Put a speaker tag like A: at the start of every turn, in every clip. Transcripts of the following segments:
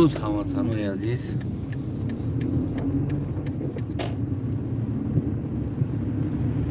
A: درود هموطنان عزیز.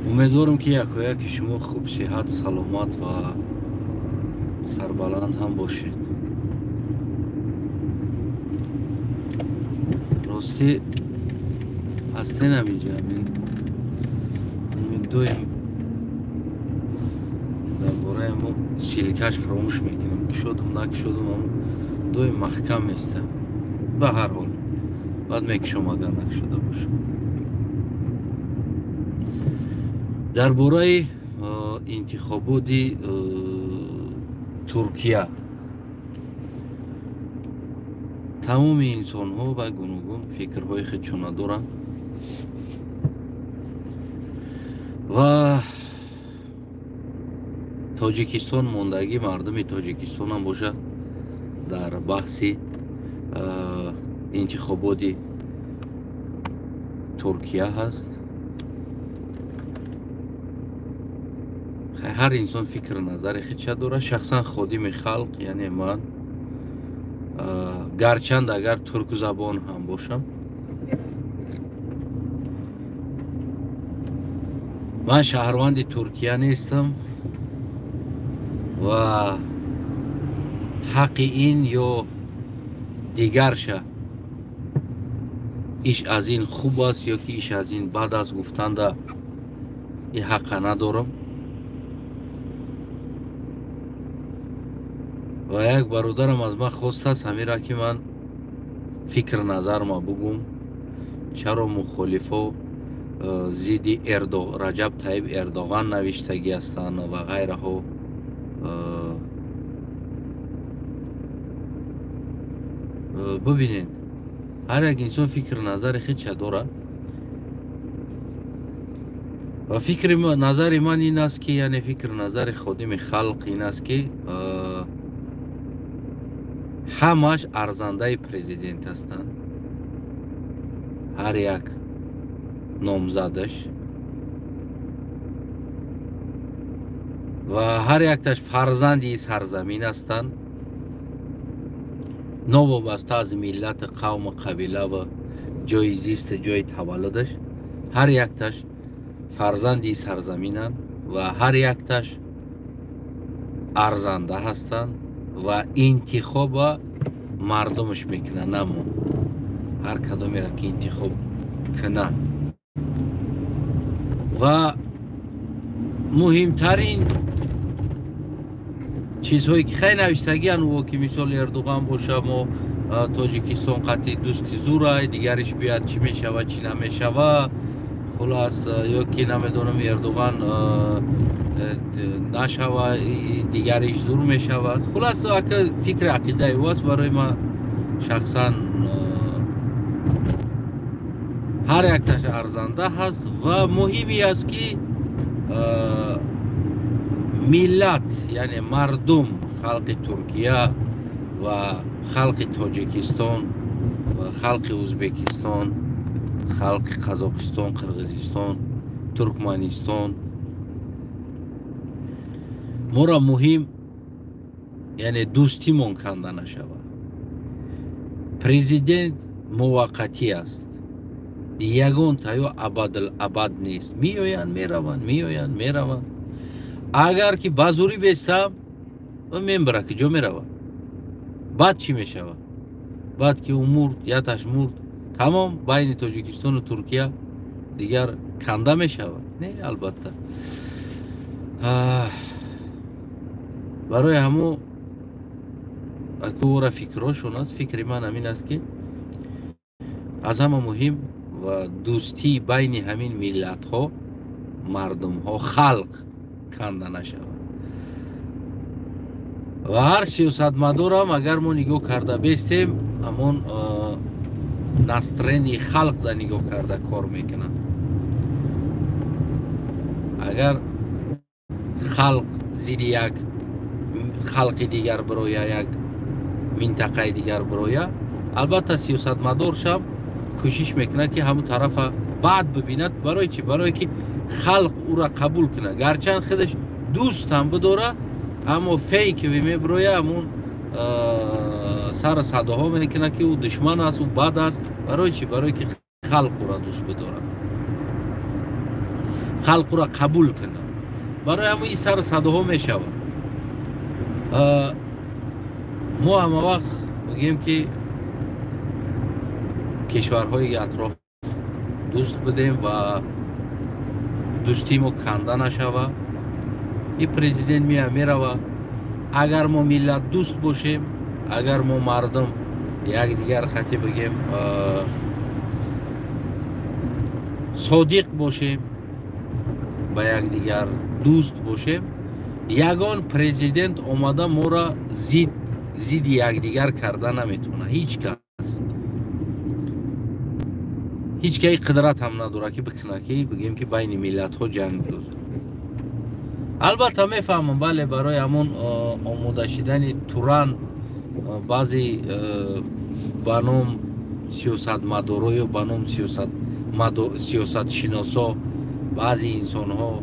A: امیدوارم که یکی شما خوب صحت سلامت و سربلند هم باشید. راستی هسته نمیجا همین دویم درباره ما سیلکش فراموش میکنم که شدم نکشدم هم دویم محکم است به هر حال بعد میکشم اگر نکشده باشم. درباره انتخابات ترکیه تمام انسان ها و گوناگون فکرهای خودشون دارن و تاجیکستان موندگی مردم تاجیکستان هم باشه در بحث انتخابات ترکیه هست. هر انسان فکر نظر خودش داره. شخصا خودم خلق یعنی من گرچند اگر ترک زبان هم باشم من شهروند ترکیه نیستم و حق این یا دیگرشه ایش از این خوب است یا که ایش از این بد است گفتن ده این حق ندارم. و یک برادرم از من خواست است همیره که من فکر نظر ما بگم چرا مخالفا ضد رجب طیب اردوغان نوشتگی هستند و غیره ها. ببینید هر یک انسان فکر نظر خودش داره و فکر نظر من این است که یعنی فکر نظر خودم خلق این است که همش ارزنده پرزیدنت هستند. هر یک نامزدش و هر یکتش فرزندی سرزمین هستند نوابسته از ملت قوم قبیله و جای زیست جای تولدش. هر یکتش فرزندی سرزمینند و هر یکتش ارزنده هستند و انتخاب مردمش میکنه نه ما. هر کدومی را که انتخاب کنه و مهمترین چیزهایی که خیلی نوشتگی هنو که مثال اردوغان باشه ما تاجیکستان قطعی دوستی زوره دیگرش بیاد چی میشوه چی نمیشوه خلاص یا که نمیدونم اردوغان نشوه دیگرش زور میشود. خلاص اگه فکر عقیده واست برای ما شخصا هر یک تاش ارزنده هست و مهمی است که ملت یعنی مردم خلق ترکیه و خلق تاجیکستان و خلق ازبکستان خلق قزاقستان قرغیزستان ترکمنستان ما را مهم یعنی دوستی من کنده نشود. پرزیدنت موقتی است یگان تا یا ابد نیست. میآیند میروند میآیند میروند. اگر که بازوری بیستم و میبره که جا میروند بعد چی میشود؟ بعد که اون مرد یا تاش مرد تمام بین تاجیکستان و ترکیه دیگر کنده میشود. نه البته برای همو اکو فکراشون است. فکر من همین است که از همه مهم و دوستی بین همین ملت ها مردم ها خلق کنده نشود و هر سیاستمدار هم اگر ما نگاه کرده بیستیم همون نسترین خلق دا نگاه کرده کار میکنن. اگر خلق زیر یک خلق دیگر برویه یک منطقه دیگر برویه البته سیاستمدارش هم کوشش میکنه که همون طرف بعد ببیند. برای چی؟ برای که خلق او را قبول کنه گرچند خودش دوست هم بداره اما فی که میبرویه همون سر صداها میکنه که او دشمن است و بد است. برای چی؟ برای که خلق را دوست بداره، خلق را قبول کنه. برای همون این سر صداها میشود. ما همه وقت بگیم که کشورهای اطراف دوست بدیم و دوستی ما کنده نشود. این پرزیدنت میروه. اگر ما ملت دوست باشیم، اگر ما مردم یک دیگر خطی بگیم صادق باشیم، با یک دیگر دوست باشیم، یگان پرزیدنت اومده ما را زید یک دیگر کرده نمیتونه. هیچ کس قدرت هم نداره که بکنه که بگیم که بین ملت ها جنگ دوزه. البته میفهمم بله برای همون آموده شدن توران بعضی بانم سیاست مدارا یا بانم سیاست شناسا، بعضی انسان ها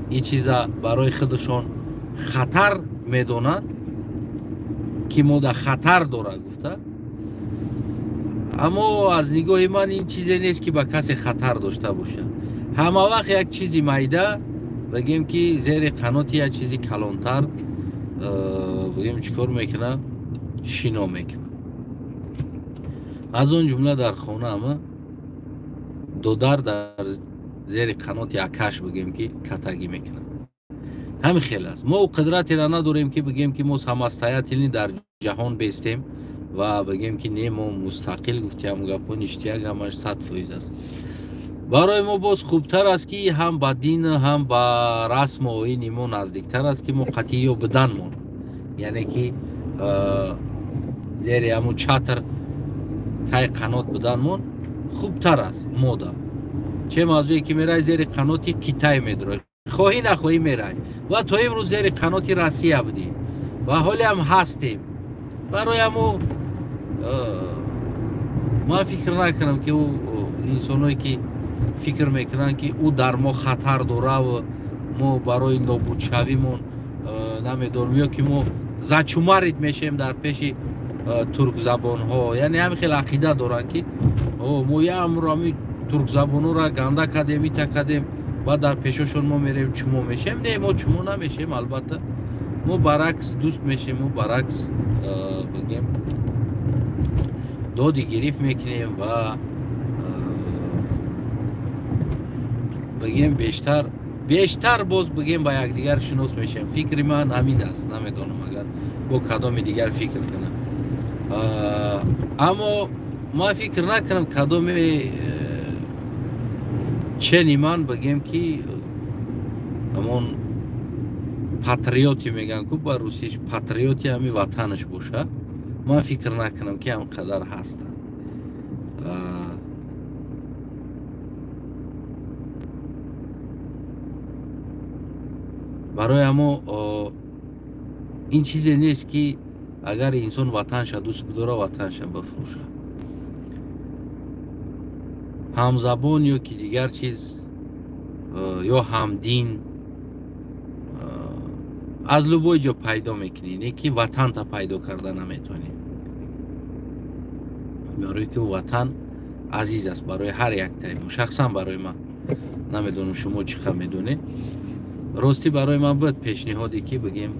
A: این چیزا برای خودشون خطر میدونن که ما در خطر داره گفته. اما از نگاه من این چیزی نیست که به کسی خطر داشته باشه. همه وقت یک چیزی میده بگیم که زیر قناتی یک چیزی کلانتر بگیم چیکار میکنه، شینا میکنه. از اون جمله در خانه همه دودر در زیر قنات یکش بگیم که کتگی میکنه. همین خیلی است. ما قدرتی را نداریم که بگیم که ما سمستایتی در جهان بیستیم و بگیم که نه ما مستقل گفتیم گپو نشتیگ همش 100% است. برای ما باز خوبتر است که هم با دین هم با رسم و آیین ما نزدیکتر است که ما قطعی و بدن ما، یعنی که زیر همون چتر تای قنات بدن ما خوبتر است. مودا چه موضوعی که میرای زیر قناتی کیتای میدره، خواهی نخواهی میرای و تا امروز زیر قناتی روسیه بودیم و حالی هم هستیم. برای همون ما فکر نکنم که او انسانایی که فکر میکنن که او در ما خطر داره و ما برای نابود شویمون نمیدونم یا که ما زچومرید میشیم در پیش ترک زبان ها، یعنی همین خیلی عقیده دارن که ما یه امرامی ترک زبان ها را گنده کردیم کردیم و در پیششون ما میریم چمو میشیم. نه ما چمو نمیشیم، البته ما برعکس دوست میشیم، ما برعکس بگیم دادی گریف میکنیم و بگیم بیشتر باز بگیم با یک دیگر شناس میشیم. فکر من همین است، نمیدونم اگر با کدام دیگر فکر کنم. اما ما فکر نکنم کدام چنی من بگیم که همون پاتریوتی میگن که با روسیش پاتریوتی همی وطنش باشه. ما فکر نکنم که هم قدر هستن. برای اما این چیزی نیست که اگر انسان وطنش دوست بداره وطنش بفروشه. هم زبان یا که دیگر چیز یا هم دین از لبای جا پیدا میکنی، نه که وطن تا پیدا کرده نمیتونی. برای که وطن عزیز است برای هر یک تایم، شخصا برای من، نمیدونم شما چی خواهد میدونید. راستی برای من باید پیشنهادی که بگیم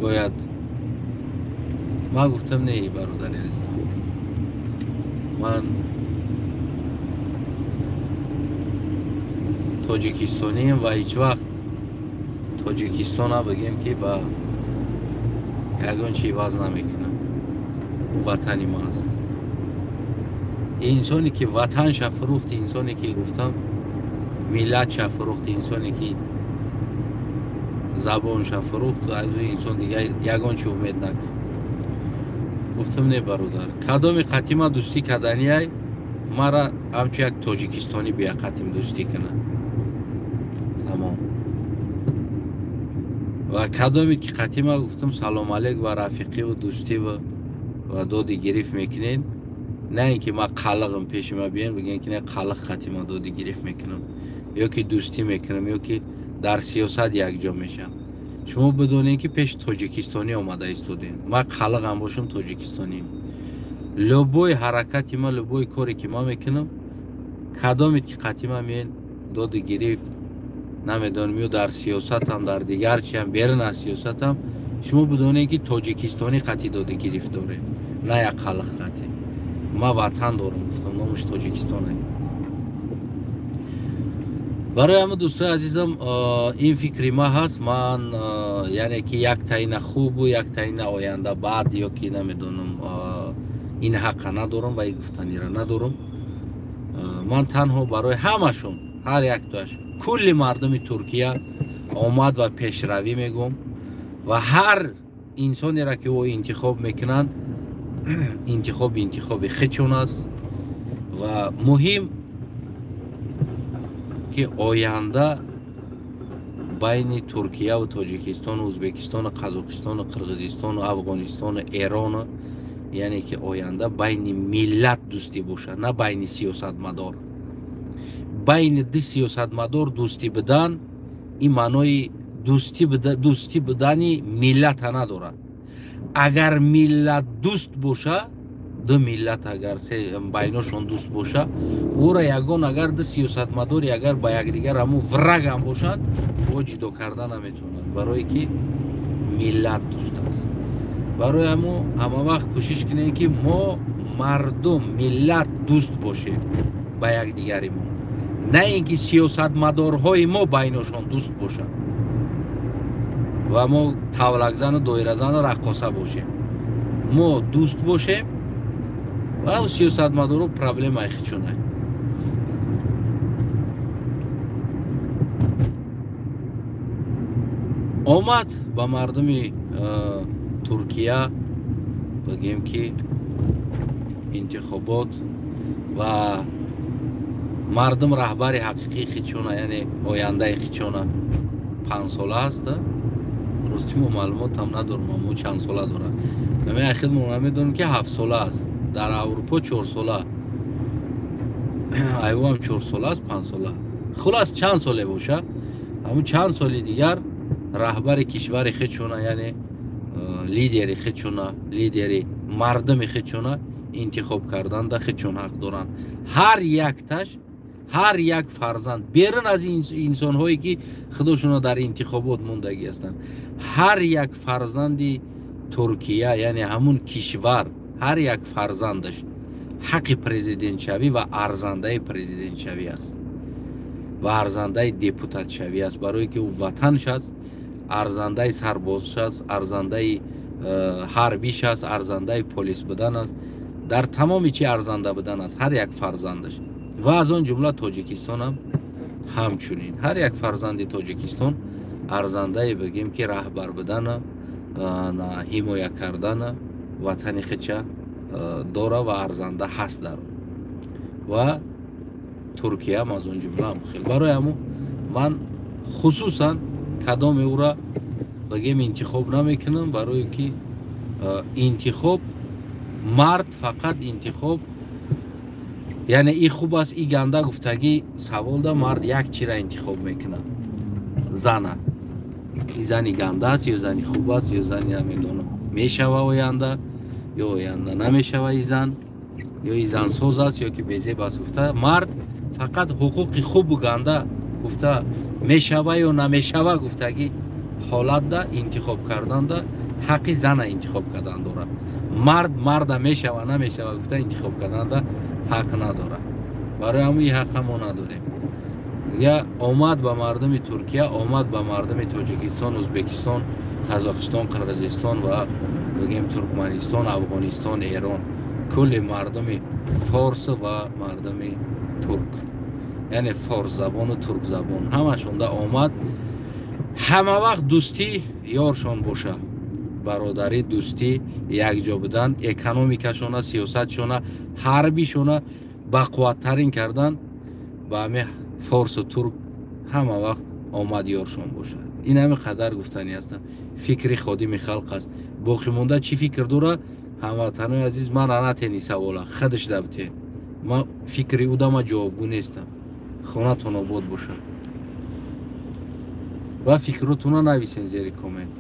A: باید من گفتم نه برادر عزیز، من تاجیکستانیم و هیچ وقت تاجیکستان ها بگیم که با یگان چی باز نمیکنم. وطنی ما است. انسانی که وطنش فروخت، انسانی که گفتم ملتش فروخت، انسانی که زبانش فروخت، از این انسان دیگه یگان چی امید نکن. گفتم نه برادر، کدام قطیمه دوستی کردنی های مرا همچون یک تاجیکستانی بیا قطیم دوستی کنه تمام. و کدامی که قطیمه گفتم سلام علیک و رفیقی و دوستی و دادی گریف میکنین، نه اینکه ما قلقم پیش ما بیان بگین که نه قلق قطیمه دادی گریف میکنم یا که دوستی میکنم یا که در سیاست یک جا میشم. شما بدونین که پیش تاجیکستانی آمده ایستادین. ما خلقم باشم تاجیکستانی. لبوی حرکتی ما، لبوی کاری که ما میکنم، کدامید که قطعی ما میین داد گرفت نمیدونم، یا در سیاست هم در دیگر چی هم بیرون از سیاست هم شما بدونین که تاجیکستانی قطعی داد گرفت داره، نه یک خلق قطعی. ما وطن دارم، گفتم نامش تاجیکستانه. برای همه دوستای عزیزم این فکری ما هست. من یعنی که یک تعیین خوب و یک تعیین آینده بعد یا که نمیدونم این حق ندارم و این گفتنی را ندارم. من تنها برای همشون، هر یک تاش، کل مردم ترکیه آمد و پیشروی میگم و هر انسانی را که او انتخاب میکنن انتخاب خودشون است و مهم که آینده بین ترکیه و تاجیکستان و ازبکستان و قزاقستان و قرغیزستان و افغانستان و ایران، یعنی که آینده بین ملت دوستی باشه، نه بین سیاستمدار. بین دو سیاستمدار دوستی بدن این معنای دوستی بدنی ملت نداره. اگر ملت دوست باشه، دو ملت اگر بیناشون دوست باشه، او را یگان اگر دو سیاستمداری اگر با یکدیگر همو ورگ هم باشند او جدا کردن نمیتونند، برای که ملت دوست است. برای همه وقت کوشش کنیم که ما مردم ملت دوست باشیم با یکدیگری ما، نه اینکه سیاستمدارهای ما بیناشون دوست باشند و ما تولک زن و دایره زن و رقاصه باشیم. ما دوست باشیم و سیاستمدارو پرابلم ایخچونه. آمد با مردم ترکیه بگیم که انتخابات و مردم رهبر حقیقی خیچونه، یعنی آینده خیچونه 5 ساله هست. راستی ما معلومات هم ندارم اما چند ساله دارن. همه اخیر ما میدونم که 7 ساله است. در اروپا 4 ساله، ایو هم 4 ساله است، 5 ساله. خلاص چند ساله باشه، همون چند سال دیگر رهبر کشور خودشونه، یعنی لیدری خودشونه، لیدری مردم خودشونه انتخاب کردن ده خودشون حق دارن. هر یک تاش، هر یک فرزند بیرون از این انسان هایی که خودشون در انتخابات موندگی هستند، هر یک فرزندی ترکیه یعنی همون کشور، هر یک فرزندش حق پرزیدنت شوی و ارزنده پرزیدنت شوی است و ارزنده دپوتات شوی است، برای که او وطنش است، ارزنده سربازش است، ارزنده حربیش است، ارزنده پلیس بودن است، در تمام چی ارزنده بودن است هر یک فرزندش. و از آن جمله تاجیکستان هم همچنین، هر یک فرزند تاجیکستان ارزنده بگیم که رهبر بودن، حمایت کردن وطن خودش داره و ارزنده هست داره و ترکیه هم از اون جمله هم خیلی. برای همون من خصوصا کدام او را بگیم انتخاب نمیکنم، برای که انتخاب مرد فقط انتخاب، یعنی این خوب است این گنده گفتگی سوال ده، مرد یک چی را انتخاب میکنه، زنه، این زنی گنده است یا زنی خوب است یا زنی نمیدونم میشوه آینده یا آینده نمیشوه این زن، یا این زن سوز است یا که بیزیب است. گفته مرد فقط حقوق خوب و گنده گفته میشوه یا نمیشوه گفتگی حالت ده انتخاب کردن ده حقی زن انتخاب کردن داره. مرد میشوه نمیشوه گفته انتخاب کردن ده حق نداره. برای همون این حق ما نداریم. یا آمد به مردم ترکیه، آمد به مردم تاجیکستان، ازبکستان، قزاقستان، قرغیزستان و بگیم ترکمنستان، افغانستان، ایران، کل مردم فارس و مردم ترک، یعنی فارس زبان و ترک زبان همشون ده آمد. همه وقت دوستی یارشان باشه، برادری، دوستی، یک جا بدن، اکونومیکشونه، سیاستشونه، حربیشونه با قوتترین کردن و همه فارس و ترک همه وقت آمد یارشان باشه. این همه قدر گفتنی هستن. فکر خادم خلق است. باقی مونده چی فکر داره هموطنان عزیز؟ من نتینی سواله خودش دبته، من فکری او ما جوابگو نیستم. خانه تون آباد باشه. و فکرتون رو نویسین زیر کامنت.